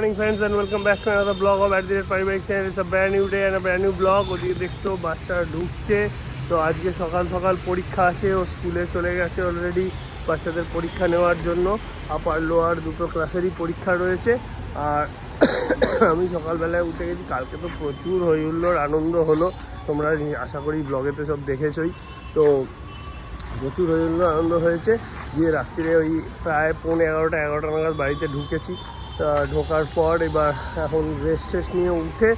morning friends and welcome back to another vlog of @paribaric channel. It's a brand new day and a brand new vlog. ওদিকে দেখছো বাচ্চারা ঢুকছে, তো আজকে সকাল সকাল পরীক্ষা আছে, ও স্কুলে চলে গেছে অলরেডি বাচ্চাদের পরীক্ষা নেওয়ার জন্য। আপার লোয়ার দুটো ক্লাসেরই পরীক্ষা রয়েছে। আর আমি সকালবেলায় উঠে গেছি, কালকে তো প্রচুর হই হুল্লোড় আনন্দ হলো, তোমরা আশা করি ব্লগেতে সব দেখেছই। তো প্রচুর হই হুল্লোড় আনন্দ হয়েছে। গিয়ে রাত্রিরে ওই প্রায় 11:30 নাগাদ বাড়িতে ঢুকেছি। ঢোকার পর এবার এখন রেস্ট টেস্ট নিয়ে উঠে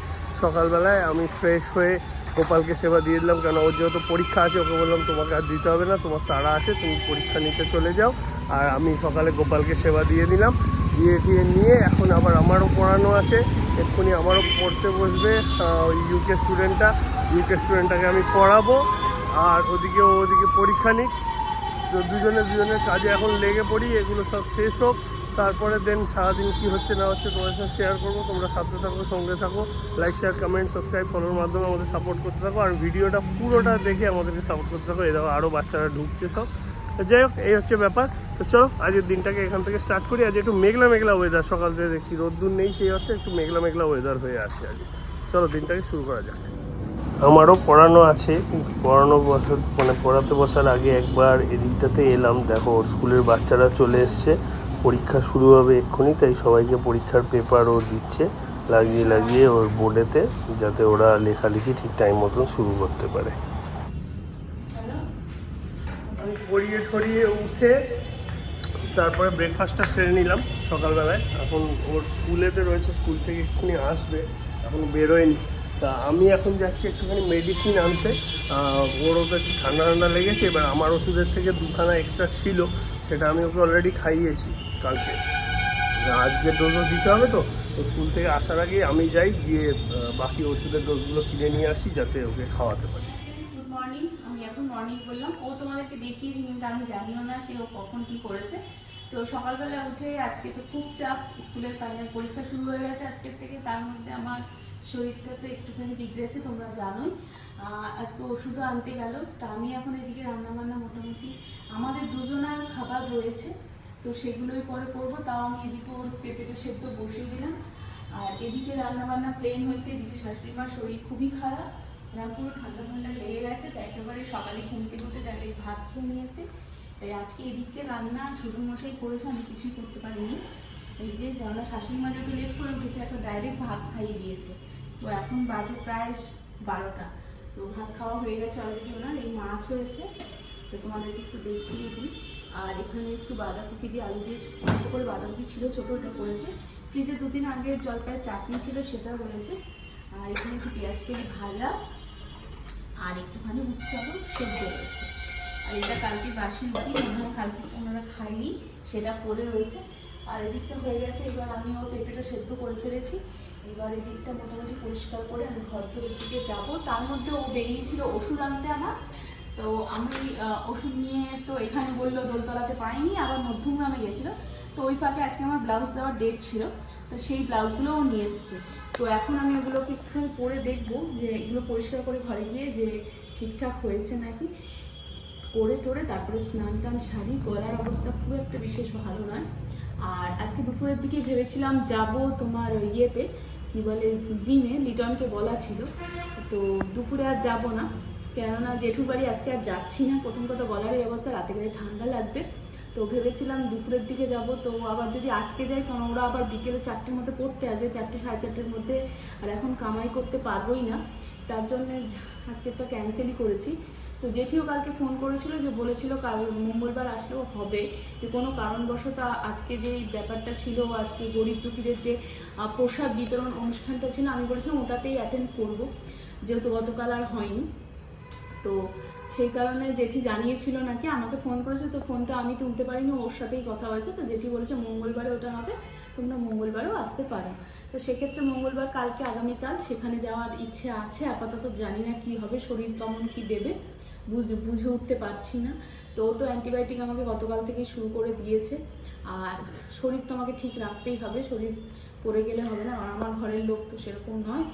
সকালবেলায় আমি ফ্রেশ হয়ে গোপালকে সেবা দিয়ে দিলাম, কেন ওর যেহেতু পরীক্ষা আছে ওকে বললাম তোমাকে আর দিতে হবে না, তোমার তাড়া আছে, তুমি পরীক্ষা নিতে চলে যাও। আর আমি সকালে গোপালকে সেবা দিয়ে দিলাম, দিয়ে নিয়ে এখন আবার আমারও পড়ানো আছে, এক্ষুনি আমারও পড়তে বসবে ওই ইউকে স্টুডেন্টটাকে আমি পড়াবো, আর ওদিকে পরীক্ষা নিক। তো দুজনের কাজে এখন লেগে পড়ি, এগুলো সব শেষ হোক, তারপরে দেন সারাদিন কী হচ্ছে না হচ্ছে তোমাদের সাথে শেয়ার করবো। তোমরা সাথে থাকো, সঙ্গে থাকো, লাইক শেয়ার কমেন্ট সাবস্ক্রাইব ফলোর মাধ্যমে আমাদের সাপোর্ট করতে থাকো, আর ভিডিওটা পুরোটা দেখে আমাদেরকে সাপোর্ট করতে থাকো। এই দেখো আরও বাচ্চারা ঢুকছে সব। যাই হোক, এই হচ্ছে ব্যাপার। তো চলো আজকের দিনটাকে এখান থেকে স্টার্ট করি। আজ একটু মেঘলা ওয়েদার, সকাল থেকে দেখছি রোদ্দুর নেই, সেই অর্থে একটু মেঘলা ওয়েদার হয়ে আসে আজ। চলো দিনটাকে শুরু করা যাক। আমারও পড়ানো আছে, কিন্তু পড়াতে বসার আগে একবার এদিকটাতে এলাম। দেখো ওর স্কুলের বাচ্চারা চলে এসছে, পরীক্ষা শুরু হবে এক্ষুনি, তাই সবাইকে পরীক্ষার পেপারও দিচ্ছে লাগিয়ে ওর বোর্ডেতে, যাতে ওরা লেখালেখি ঠিক টাইম মতন শুরু করতে পারে। আমি পড়িয়ে উঠে তারপরে ব্রেকফাস্টটা সেরে নিলাম সকালবেলায়। এখন ওর স্কুলেতে রয়েছে, স্কুল থেকে এক্ষুনি আসবে, এখন বেরোয়নি। তা আমি এখন যাচ্ছি একটুখানি মেডিসিন আনতে। ওরও তো একটু ঠান্ডা লেগেছে, এবার আমার ওষুধের থেকে 2খানা এক্সট্রা ছিল, সেটা আমি ওকে অলরেডি খাইয়েছি কালকে। আজকে ডোজও দিতে হবে, তো স্কুল থেকে আসার আগে আমি যাই, গিয়ে বাকি ওষুধের ডোজগুলো কিনে নিয়ে আসি, যাতে ওকে খাওয়াতে পারি। Good morning. আমি এখন মর্নিং বললাম, ও তোমাদেরকে দেখিয়েছি কিন্তু আমি জানিও না সে ও কখন কি করেছে। তো সকালবেলা উঠে আজকে তো খুব চাপ, স্কুলের ফাইনাল পরীক্ষা শুরু হয়ে গেছে আজকের থেকে, তার মধ্যে আমার শরীরটা তো একটুখানি বিগড়েছে, তোমরা জানোই। আজকে ওষুধও আনতে গেল। তা আমি এখন এদিকে রান্নাবান্না মোটামুটি আমাদের দুজনার খাবার রয়েছে, তো সেগুলোই পরে করবো। তাও আমি এদিকে ওর পেঁপেটা সেদ্ধ বসিয়ে দিলাম, আর এদিকে রান্নাবান্না প্লেন হয়েছে। এদিকে শাশুড়ি মার শরীর খুবই খারাপ, পুরো ঠান্ডা লেগে গেছে, তো একেবারে সকালে ঘুমতে ডাইরেক্ট ভাত খেয়ে নিয়েছে। তাই আজকে এদিকে রান্না শ্বশুরমশাই করেছে, আমি কিছুই করতে পারিনি। এই যে আমরা শাশুড়ি মা যেহেতু লেট করে উঠেছে, এখন ডাইরেক্ট ভাত খাইয়ে দিয়েছে। তো এখন বাজে প্রায় 12টা, তো ভাত খাওয়া হয়ে গেছে অলরেডি ওনার। এই মাছ হয়েছে, তো তোমাদেরকে একটু দেখিয়ে দিই। আর এখানে একটু বাঁধাকপি দিয়ে আলু দিয়ে ছোটো করে বাঁধাকপি ছিল, ছোটো, ওটা করেছে। ফ্রিজে 2 দিন আগের জলপাইয়ের চাটনি ছিল, সেটাও রয়েছে। আর এখানে একটু পেঁয়াজ কেটে ভাজা আর একটুখানি উচ্ছে আলু সেদ্ধ রয়েছে। আর এটা কালকে বাসি রুটি, মনে হয় কালকে ওনারা খাইনি, সেটা পড়ে রয়েছে। আর এদিকটা হয়ে গেছে। এবার আমি ওর পেঁপেটা সেদ্ধ করে ফেলেছি, এবার এদিকটা মোটামুটি পরিষ্কার করে আমি ঘর তোর দিকে যাবো। তার মধ্যে ও বেরিয়েছিল ওষুধ আনতে আমার, তো আমি ওষুধ নিয়ে তো এখানে বললো দোলতলাতে পাইনি, আবার মধ্যমগ্রামে গেছিলো। তো ওই ফাঁকে আজকে আমার ব্লাউজ দেওয়ার ডেট ছিল, তো সেই ব্লাউজগুলো ও নিয়ে এসছে। তো এখন আমি ওগুলোকে একটুখানি পরে দেখবো যে এগুলো পরিষ্কার করে ঘরে গিয়ে যে ঠিকঠাক হয়েছে নাকি, করে টোরে তারপরে স্নান টান সারি। গলার অবস্থা খুব একটা বিশেষ ভালো নয়। আর আজকে দুপুরের দিকে ভেবেছিলাম যাব তোমার ইয়েতে কি বলে জিমে, লিটনকে বলা ছিল, তো দুপুরে আর যাব না, কেননা জেঠুর বাড়ি আজকে আর যাচ্ছি না। প্রথম কথা গলার এই অবস্থা, রাতে গেলে ঠান্ডা লাগবে, তো ভেবেছিলাম দুপুরের দিকে যাব। তো আবার যদি আটকে যায়, কারণ ওরা আবার বিকেলে 4টের মধ্যে পড়তে আসবে, 4টে সাড়ে 4টের মধ্যে, আর এখন কামাই করতে পারবোই না, তার জন্য আজকে তো ক্যান্সেলই করেছি। তো জেঠিও কালকে ফোন করেছিল, যে বলেছিল কাল মঙ্গলবার আসলেও হবে, যে কোনো কারণবশত আজকে যে ব্যাপারটা ছিল, আজকে গরিব দুঃখীদের যে প্রসাদ বিতরণ অনুষ্ঠানটা ছিল, আমি বলেছিলাম ওটাতেই অ্যাটেন্ড করব, যেহেতু গতকাল আর হয়নি। তো সেই কারণে জেঠি জানিয়েছিল নাকি, আমাকে ফোন করেছে, তো ফোনটা আমি তুলতে পারিনি, ওর সাথেই কথা হয়েছে। তো জেঠি বলেছে মঙ্গলবারে ওটা হবে, তোমরা মঙ্গলবারেও আসতে পারো। তো সেক্ষেত্রে মঙ্গলবার কালকে আগামীকাল সেখানে যাওয়ার ইচ্ছে আছে। আপাতত জানি না কি হবে, শরীর কেমন কি দেবে বুঝে উঠতে পারছি না। তো ও তো অ্যান্টিবায়োটিক আমাকে গতকাল থেকেই শুরু করে দিয়েছে, আর শরীর তো আমাকে ঠিক রাখতেই হবে, শরীর পড়ে গেলে হবে না, আর আমার ঘরের লোক তো সেরকম নয়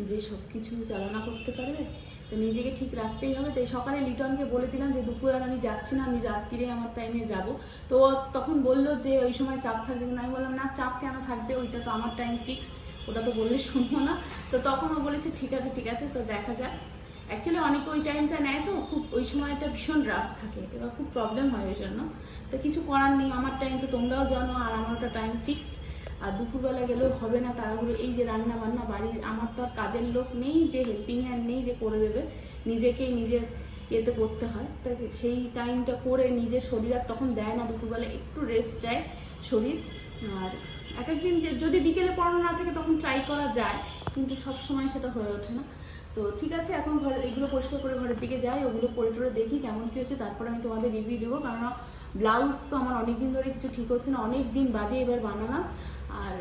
যে সব কিছু চালনা করতে পারবে। তো নিজেকে ঠিক রাখতেই হবে। তাই সকালে লিটনকে বলে দিলাম যে দুপুর আর আমি যাচ্ছি না, আমি রাত্রিরে আমার টাইমে যাব। তো ও তখন বললো যে ওই সময় চাপ থাকবে কিনা। আমি বললাম না, চাপ কেন থাকবে, ওইটা তো আমার টাইম ফিক্সড, ওটা তো বললে শুনবো না। তো তখন ও বলেছে ঠিক আছে ঠিক আছে, তো দেখা যাক। অ্যাকচুয়ালি অনেকে ওই টাইমটা নেয়, তো খুব ওই সময়টা ভীষণ রাশ থাকে, এবার খুব প্রবলেম হয় ওই জন্য। তো কিছু করার নেই, আমার টাইম তো তোমরাও জানো, আর আমার ওটা টাইম ফিক্সড। আর দুপুরবেলা গেলেও হবে না তাড়াহুড়ো, এই যে রান্না বান্না বাড়ির, আমার তো আর কাজের লোক নেই যে হেল্পিং হ্যান্ড নেই যে করে দেবে, নিজেকেই নিজের ইয়েতে করতে হয়। তো সেই টাইমটা করে নিজের শরীর আর তখন দেয় না, দুপুরবেলা একটু রেস্ট চায় শরীর। আর এক একদিন যদি বিকেলে পড়ানো না থাকে তখন ট্রাই করা যায়, কিন্তু সব সময় সেটা হয়ে ওঠে না। তো ঠিক আছে, এখন ঘরে এগুলো পরিষ্কার করে ঘরের দিকে যাই, ওগুলো পরে টরে দেখি কেমন কী হচ্ছে, তারপরে আমি তোমাদের রিভিউ দেবো। কারণ ব্লাউজ তো আমার অনেক দিন ধরে কিছু ঠিক হচ্ছে না, অনেক দিন বাদে এবার বানালাম। আর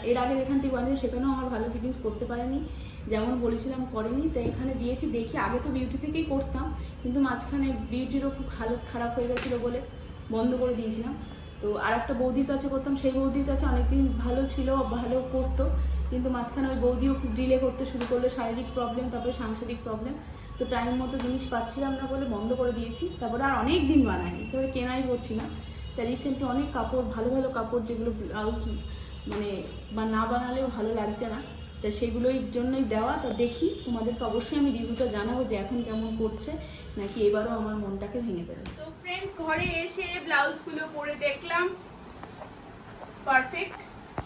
এর আগে যেখান থেকে বানিয়েছি সেখানেও আমার ভালো ফিটিংস করতে পারেনি, যেমন বলেছিলাম করেনি। তো এখানে দিয়েছি দেখি, আগে তো বিউটি থেকেই করতাম, কিন্তু মাঝখানে বিউটিরও খুব হালত খারাপ হয়ে গেছিলো বলে বন্ধ করে দিয়েছিলাম। তো আর একটা বৌদির কাছে করতাম, সেই বৌদির কাছে অনেকদিন ভালো ছিল, ভালো করতো, কিন্তু মাঝখানে ওই বৌদিও খুব ডিলে করতে শুরু করলো, শারীরিক প্রবলেম, তারপরে সাংসারিক প্রবলেম। তো টাইম মতো জিনিস পাচ্ছিলাম না বলে বন্ধ করে দিয়েছি। তারপরে আর অনেক দিন বানাইনি, তারপরে কেনাই পড়ছি না। তা রিসেন্টলি অনেক কাপড়, ভালো ভালো কাপড় যেগুলো ব্লাউজ মানে বা না বানালেও ভালো লাগছে না, তা সেগুলোই জন্যই দেওয়া। তা দেখি, তোমাদেরকে অবশ্যই আমি রিভিউটা জানাবো যে এখন কেমন করছে, নাকি এবারও আমার মনটাকে ভেঙে দেবে। তো ফ্রেন্ডস, ঘরে এসে ব্লাউজগুলো পরে দেখলাম পারফেক্ট,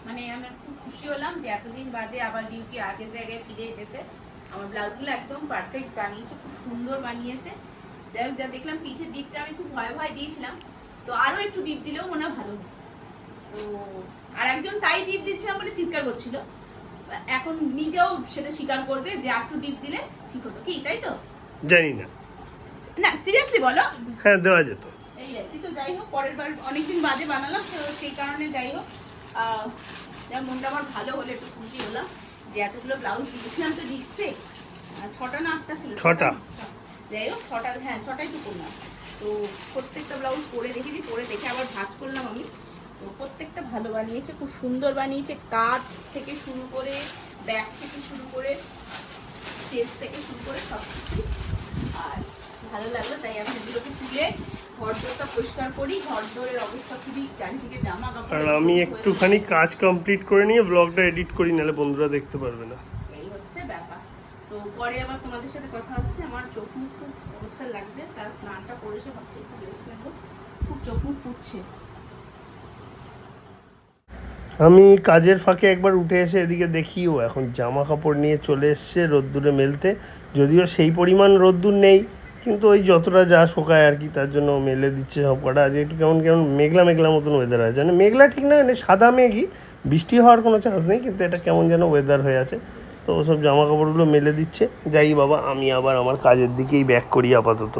মানে আমি খুব খুশি হলাম যে এতদিন বাদে আবার বিউটি আগের জায়গায় ফিরে এসেছে। আমার ব্লাউজগুলো একদম পারফেক্ট বানিয়েছে, খুব সুন্দর বানিয়েছে। যাই হোক, যা দেখলাম পিঠের দিকটা আমি খুব ভয় ভয় দিয়েছিলাম, তো আরও একটু ডিপ দিলেও মনে হয় ভালো হতো। তো আর একজন তাই ডিপ দিচ্ছিলাম বলে চিৎকার করছিল, এখন নিজেও সেটা স্বীকার করবে যে একটু ডিপ দিলে ঠিক হতো, কি তাই তো? জানি না, না সিরিয়াসলি বলো। হ্যাঁ দেওয়া যেত। এই আর কি। তো যাই হোক, পরের বার অনেকদিন বাদে বানালাম, তো সেই কারণে যাই হোক মনটা আমার ভালো হলে একটু খুশি হলাম যে এতগুলো ব্লাউজ দিয়েছিলাম তো ডিস্কে, 6টা না 8টা ছিল, 6টা। যাই হোক 6টা, হ্যাঁ 6টাই তো করলাম। তো প্রত্যেকটা ব্লাউজ পরে দেখেছি, পরে দেখে আবার ভাঁজ করলাম আমি। তো প্রত্যেকটা ভালো বানিয়েছে, খুব সুন্দর বানিয়েছে, কাঁধ থেকে শুরু করে, ব্যাক থেকে শুরু করে, চেস্ট থেকে শুরু করে সব কিছু। আর ভালো লাগলো, তাই আমি এগুলোকে তুলে ঘরদোরটা পরিষ্কার করি। ঘরদোরের অবস্থা খুবই, চারিদিকে জামা কাপড়। আর আমি একটুখানি কাজ কমপ্লিট করে নিয়ে ব্লগটা এডিট করি, নাহলে বন্ধুরা দেখতে পারবে না। এই হচ্ছে ব্যাপার। তো পরে আবার তোমাদের সাথে কথা হচ্ছে। আমার চোখ মুখ খুব অবস্থা লাগছে, তার স্নানটা করে এসে ভাবছি একটু রেস্ট নেবো, খুব চোখ মুখ পুড়ছে। আমি কাজের ফাঁকে একবার উঠে এসে এদিকে দেখি ও এখন জামা কাপড় নিয়ে চলে এসছে রোদ্দুরে মেলতে। যদিও সেই পরিমাণ রোদ্দুর নেই, কিন্তু ওই যতটা যা শোকায় আর কি, তার জন্য মেলে দিচ্ছে সব কটা। আজ একটু কেমন কেমন মেঘলা মেঘলা মতন ওয়েদার আছে, মানে মেঘলা ঠিক না, মানে সাদা মেঘই, বৃষ্টি হওয়ার কোনো চান্স নেই, কিন্তু এটা কেমন যেন ওয়েদার হয়ে আছে। তো ওসব জামা কাপড়গুলো মেলে দিচ্ছে। যাই বাবা, আমি আবার আমার কাজের দিকেই ব্যাক করি আপাতত।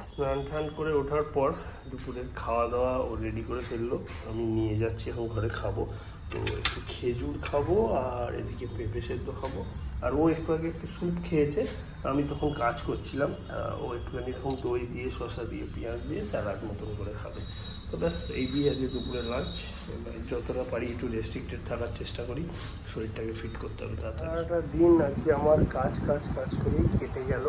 স্নান টান করে ওঠার পর দুপুরের খাওয়া দাওয়া ও রেডি করে ফেললো, আমি নিয়ে যাচ্ছি এখন ঘরে খাবো। তো একটু খেজুর খাবো আর এদিকে পেঁপে সেদ্ধ খাবো। আর ও একটু আগে একটু স্যুপ খেয়েছে, আমি তখন কাজ করছিলাম। ও একটুখানি এখন দই দিয়ে, শসা দিয়ে, পেঁয়াজ দিয়ে স্যালাড মতন করে খাবে। তো ব্যাস এই দিয়ে আজকে দুপুরের লাঞ্চ। যতটা পারি একটু রেস্ট্রিক্টেড থাকার চেষ্টা করি, শরীরটাকে ফিট করতে হবে তাড়াতাড়ি। সারাটা দিন আজকে আমার কাজ কাজ কাজ করেই কেটে গেল।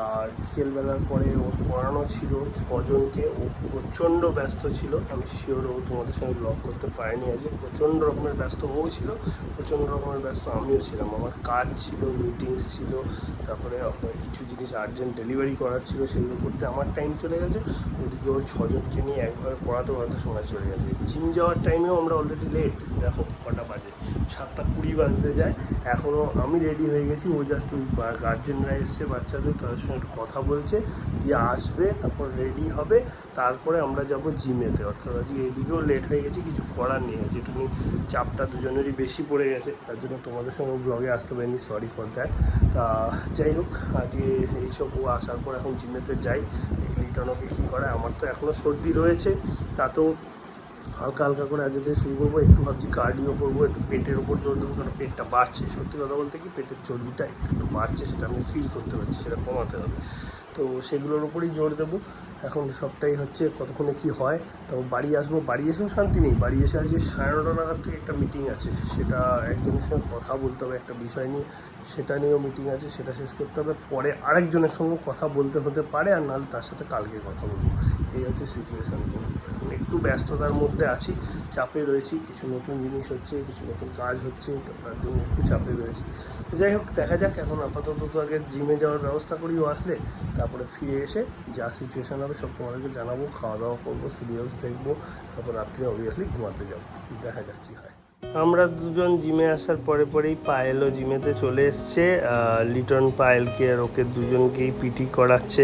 আর বিকেলবেলার পরে ওর পড়ানো ছিল 6জনকে, ও প্রচণ্ড ব্যস্ত ছিল। আমি শিওর ও তোমাদের সঙ্গে ব্লগ করতে পারিনি আজকে, প্রচণ্ড রকমের ব্যস্ত ও ছিল, প্রচণ্ড রকমের ব্যস্ত আমিও ছিলাম। আমার কাজ ছিল, মিটিংস ছিল, তারপরে কিছু জিনিস আর্জেন্ট ডেলিভারি করার ছিল, সেগুলো করতে আমার টাইম চলে গেছে। ওদিকে ওর 6জনকে নিয়ে একভাবে পড়াতে পড়াতে সময় চলে গেছে। জিম যাওয়ার টাইমেও আমরা অলরেডি লেট, দেখো কটা বাজে, 7টা 20 বাজতে যায়। এখনও আমি রেডি হয়ে গেছি, ও জাস্ট ওই গার্জেনরা এসছে বাচ্চাদের, তাদের সঙ্গে একটু কথা বলছে, দিয়ে আসবে, তারপর রেডি হবে, তারপরে আমরা যাব জিমেতে। অর্থাৎ আজকে এদিকেও লেট হয়ে গেছে, কিছু করার নেই, যেটুকু চাপটা দুজনেরই বেশি পড়ে গেছে, তার জন্য তোমাদের সঙ্গে ব্লগে আসতে পারিনি, সরি ফর দ্যাট। তা যাই হোক, আজকে এইসব ও আসার পর এখন জিমেতে যাই, লিটনকে কী করে। আমার তো এখনও সর্দি রয়েছে, তাতেও হালকা হালকা করে আজ থেকে শুরু করবো। একটু ভাবছি কার্ডিও করবো, একটু পেটের ওপর জোর দেবো, কারণ পেটটা বাড়ছে। সত্যি কথা বলতে কি, পেটের চর্বিটা একটু বাড়ছে, সেটা আমি ফিল করতে পারছি, সেটা কমাতে হবে। তো সেগুলোর উপরই জোর দেবো। এখন সবটাই হচ্ছে কতক্ষণে কি হয়। তো বাড়ি আসবো, বাড়ি এসেও শান্তি নেই। বাড়ি এসে আজকে 9:30 নাগাদ থেকে একটা মিটিং আছে, সেটা একজনের সঙ্গে কথা বলতে হবে একটা বিষয় নিয়ে, সেটা নিয়েও মিটিং আছে, সেটা শেষ করতে হবে। পরে আরেকজনের সঙ্গে কথা বলতে হতে পারে, আর নাহলে তার সাথে কালকে কথা বলবো। এই হচ্ছে সিচুয়েশান। তো এখন একটু ব্যস্ততার মধ্যে আছি, চাপে রয়েছি, কিছু নতুন জিনিস হচ্ছে, কিছু নতুন কাজ হচ্ছে, তো তার জন্য একটু চাপে রয়েছি। যাই হোক, দেখা যাক। এখন আপাতত তো আগে জিমে যাওয়ার ব্যবস্থা করি ও আসলে, তারপরে ফিরে এসে যা সিচুয়েশান হবে সব তোমাদেরকে জানাবো। খাওয়া দাওয়া করবো, সিরিয়ালস দেখবো, তারপর রাত্রে অবভিয়াসলি ঘুমাতে যাবো। দেখা যাক কী হয়। আমরা দুজন জিমে আসার পরে পরেই পায়েলও জিমেতে চলে এসছে। লিটন পায়েলকে আর ওকে দুজনকেই পিটি করাচ্ছে।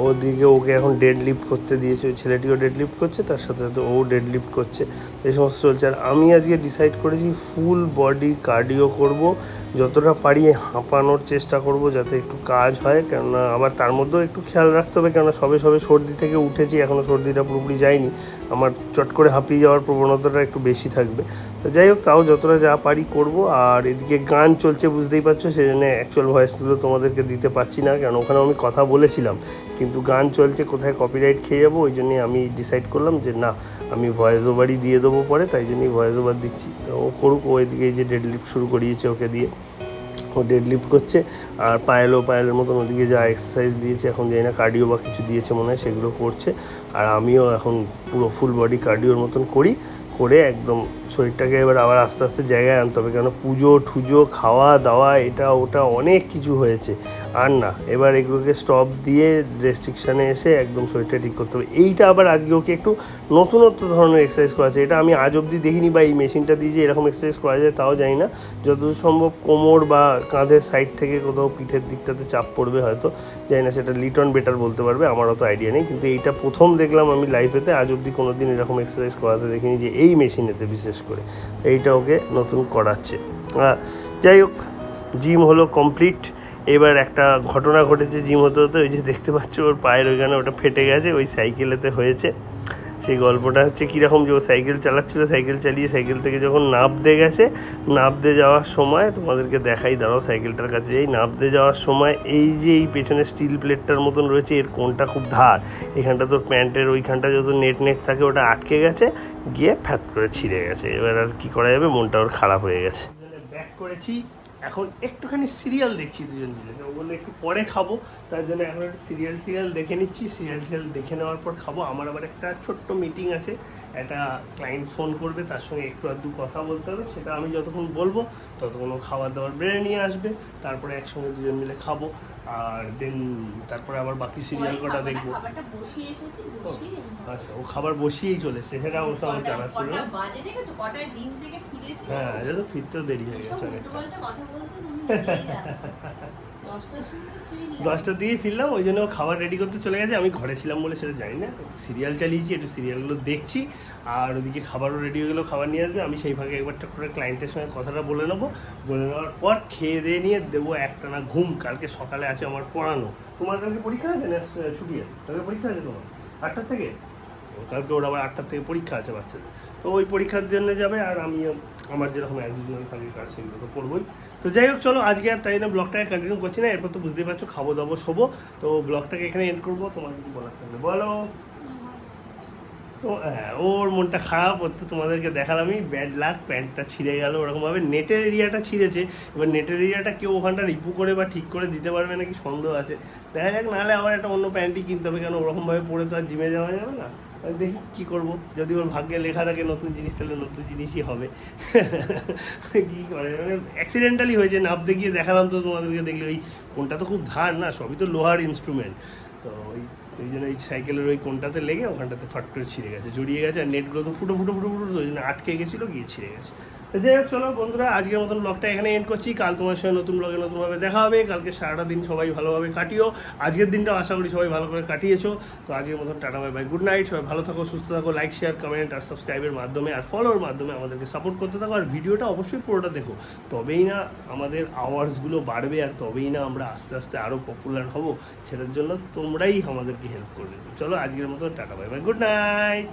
ওদিকে ওকে এখন ডেড লিফট করতে দিয়েছে, ওই ছেলেটিও ডেড লিফট করছে, তার সাথে সাথে ও ডেড লিফট করছে, এই সমস্ত চলছে। আর আমি আজকে ডিসাইড করেছি ফুল বডি কার্ডিও করব, যতটা পারি হাঁপানোর চেষ্টা করব যাতে একটু কাজ হয়। কেননা আবার তার মধ্যেও একটু খেয়াল রাখতে হবে, কেননা সবে সর্দি থেকে উঠেছি, এখনও সর্দিটা পুরোপুরি যায়নি। আমার চট করে হাঁপিয়ে যাওয়ার প্রবণতাটা একটু বেশি থাকবে। তো যাই হোক, তাও যতটা যা পারি করব। আর এদিকে গান চলছে, বুঝতেই পারছো, সেই জন্য অ্যাকচুয়াল ভয়েসগুলো তোমাদেরকে দিতে পারছি না, কেন ওখানে আমি কথা বলেছিলাম, কিন্তু গান চলছে, কোথায় কপিরাইট খেয়ে যাবো। ওই জন্যই আমি ডিসাইড করলাম যে না, আমি ভয়েস ওভারই দিয়ে দেবো পরে, তাই জন্যই ভয়েস ওভার দিচ্ছি। তো ও করুক, ও এদিকে এই যে ডেড লিফট শুরু করিয়েছে ওকে দিয়ে, ও ডেড লিফট করছে। আর পায়েলের মতন ওদিকে যা এক্সারসাইজ দিয়েছে, এখন জানি না কার্ডিও বা কিছু দিয়েছে মনে হয়, সেগুলো করছে। আর আমিও এখন পুরো ফুল বডি কার্ডিওর মতন করে একদম শরীরটাকে এবার আবার আস্তে আস্তে জায়গায় আনতে হবে, কেন পুজো ঠুজো খাওয়া দাওয়া এটা ওটা অনেক কিছু হয়েছে। আর না, এবার এগুলোকে স্টপ দিয়ে রেস্ট্রিকশানে এসে একদম শরীরটা ঠিক করতে হবে। এইটা আবার আজকে ওকে একটু নতুনত্ব ধরনের এক্সারসাইজ করাচ্ছে, এটা আমি আজ অবধি দেখিনি, বা এই মেশিনটা দিয়ে যে এরকম এক্সারসাইজ করা যায় তাও জানি না। যতদূর সম্ভব কোমর বা কাঁধের সাইড থেকে কোথাও পিঠের দিকটাতে চাপ পড়বে হয়তো, জানি না, সেটা লিটন বেটার বলতে পারবে, আমার অত আইডিয়া নেই। কিন্তু এইটা প্রথম দেখলাম আমি লাইফেতে, আজ অবধি কোনো দিন এরকম এক্সারসাইজ করাতে দেখিনি, যে এই মেশিনেতে বিশেষ করে। এইটা ওকে নতুন করাচ্ছে। যাই হোক, জিম হলো কমপ্লিট। এবার একটা ঘটনা ঘটেছে জিম হতে হতে, ওই যে দেখতে পাচ্ছ ওর পায়ের ওইখানে ওটা ফেটে গেছে, ওই সাইকেলেতে হয়েছে। সেই গল্পটা হচ্ছে কীরকম, যে ও সাইকেল চালাচ্ছিলো, সাইকেল চালিয়ে সাইকেল থেকে যখন নাবতে গেছে, নাবতে যাওয়ার সময় তোমাদেরকে দেখাই, দাঁড়াও সাইকেলটার কাছে, এই নাবতে যাওয়ার সময় এই যে এই পেছনে স্টিল প্লেটটার মতন রয়েছে, এর কোণটা খুব ধার, এখানটা তোর প্যান্টের ওইখানটা যত নেট থাকে ওটা আটকে গেছে, গিয়ে ফ্যাট করে ছিঁড়ে গেছে। এবার আর কী করা যাবে, মনটা ওর খারাপ হয়ে গেছে। ব্যাক করেছি, এখন একটুখানি সিরিয়াল দেখছি দুজন মিলে। তো বললো একটু পরে খাবো, তার জন্য এখন একটু সিরিয়াল দেখে নিচ্ছি। সিরিয়াল দেখে নেওয়ার পর খাবো। আমার আবার একটা ছোট্ট মিটিং আছে, একটা ক্লায়েন্ট ফোন করবে, তার সঙ্গে একটু আধটু কথা বলতে হবে, সেটা আমি যতক্ষণ বলবো ততক্ষণ খাবার দাবার বেড়ে নিয়ে আসবে, তারপরে একসঙ্গে দুজন মিলে খাবো। আর দেন তারপরে আবার বাকি সিরিয়াল কটা দেখবো। আচ্ছা, ও খাবার বসিয়েই চলেছে, সেটা ওর সঙ্গে জানাচ্ছিল। হ্যাঁ, এটা তো ফিরতেও দেরি হয়ে গেছে অনেকটা। 10টার দিকে ফিরলাম, ওই জন্য খাবার রেডি করতে চলে গেছে। আমি ঘরে ছিলাম বলে সেটা জানি না, সিরিয়াল চালিয়েছি, একটু সিরিয়ালগুলো দেখছি। আর ওদিকে খাবারও রেডি হয়ে গেলো, খাবার নিয়ে আসবে। আমি সেই ভাগে একবার করে ক্লায়েন্টের সঙ্গে কথাটা বলে নেবো, বলে নেওয়ার পর খেয়ে দিয়ে নিয়ে দেবো একটানা ঘুম। কালকে সকালে আছে আমার পড়ানো। তোমার কালকে পরীক্ষা আছে না ছুটি আছে? কালকে পরীক্ষা আছে তোমার 8টা থেকে? কালকে ওর আবার 8টার থেকে পরীক্ষা আছে বাচ্চাদের, তো ওই পরীক্ষার জন্য যাবে। আর আমিও আমার যেরকম অ্যাজ ইউজুয়াল থাকে কাজ, সেগুলো তো করবোই। তো যাই হোক, চলো আজকে আর তাই না ব্লগটাকে কন্টিনিউ করছি না, এরপর তো বুঝতেই পারছো খাবো দাবো শোবো। তো ব্লগটাকে এখানে এন্ড করবো। তোমার কিছু বলার থাকলে বলো। তো হ্যাঁ, ওর মনটা খারাপ, ওর তো তোমাদেরকে দেখালামই, ব্যাড লাক, প্যান্টটা ছিঁড়ে গেল ওরকমভাবে। নেটের এরিয়াটা ছিঁড়েছে, এবার নেটের এরিয়াটা কেউ ওখানটা রিপু করে বা ঠিক করে দিতে পারবে নাকি সন্দেহ আছে। দেখা যাক, নাহলে আবার একটা অন্য প্যান্টই কিনতে হবে, কেন ওরকমভাবে পরে তো আর জিমে যাওয়া যাবে না। দেখি কী করবো, যদি ওর ভাগ্যে লেখা থাকে নতুন জিনিস, তাহলে নতুন জিনিসই হবে। কী করে, মানে অ্যাক্সিডেন্টালি হয়েছে, নামতে গিয়ে দেখালাম তো তোমাদেরকে, দেখলে ওই কোনটা তো খুব ধার না, সবই তো লোহার ইনস্ট্রুমেন্ট, তো ওই জন্য এই সাইকেলের ওই কোনটাতে লেগে ওখানটাতে ফাট করে ছিঁড়ে গেছে, জড়িয়ে গেছে। আর নেটগুলো তো ফুটো ওই জন্য আটকে গেছিলো, গিয়ে ছিঁড়ে গেছে। তো যাই হোক, চলো বন্ধুরা, আজকের মতন ব্লগটা এখানে এন্ড করছি। কাল তোমার সঙ্গে নতুন ব্লগে নতুনভাবে দেখা হবে। কালকে সারাটা দিন সবাই ভালোভাবে কাটিও, আজকের দিনটাও আশা করি সবাই ভালো করে কাটিয়েছো। তো আজকের মতন tata bye bye, good night. সবাই ভালো থাকো, সুস্থ থাকো। লাইক শেয়ার কমেন্ট আর সাবস্ক্রাইবের মাধ্যমে আর ফলোর মাধ্যমে আমাদেরকে সাপোর্ট করতে থাকো। আর ভিডিওটা অবশ্যই পুরোটা দেখো, তবেই না আমাদের আওয়ার্সগুলো বাড়বে, আর তবেই না আমরা আস্তে আস্তে আরও পপুলার হব। সেটার জন্য তোমরাই আমাদেরকে হেল্প করবে। চলো আজকের মতো tata bye bye, good night.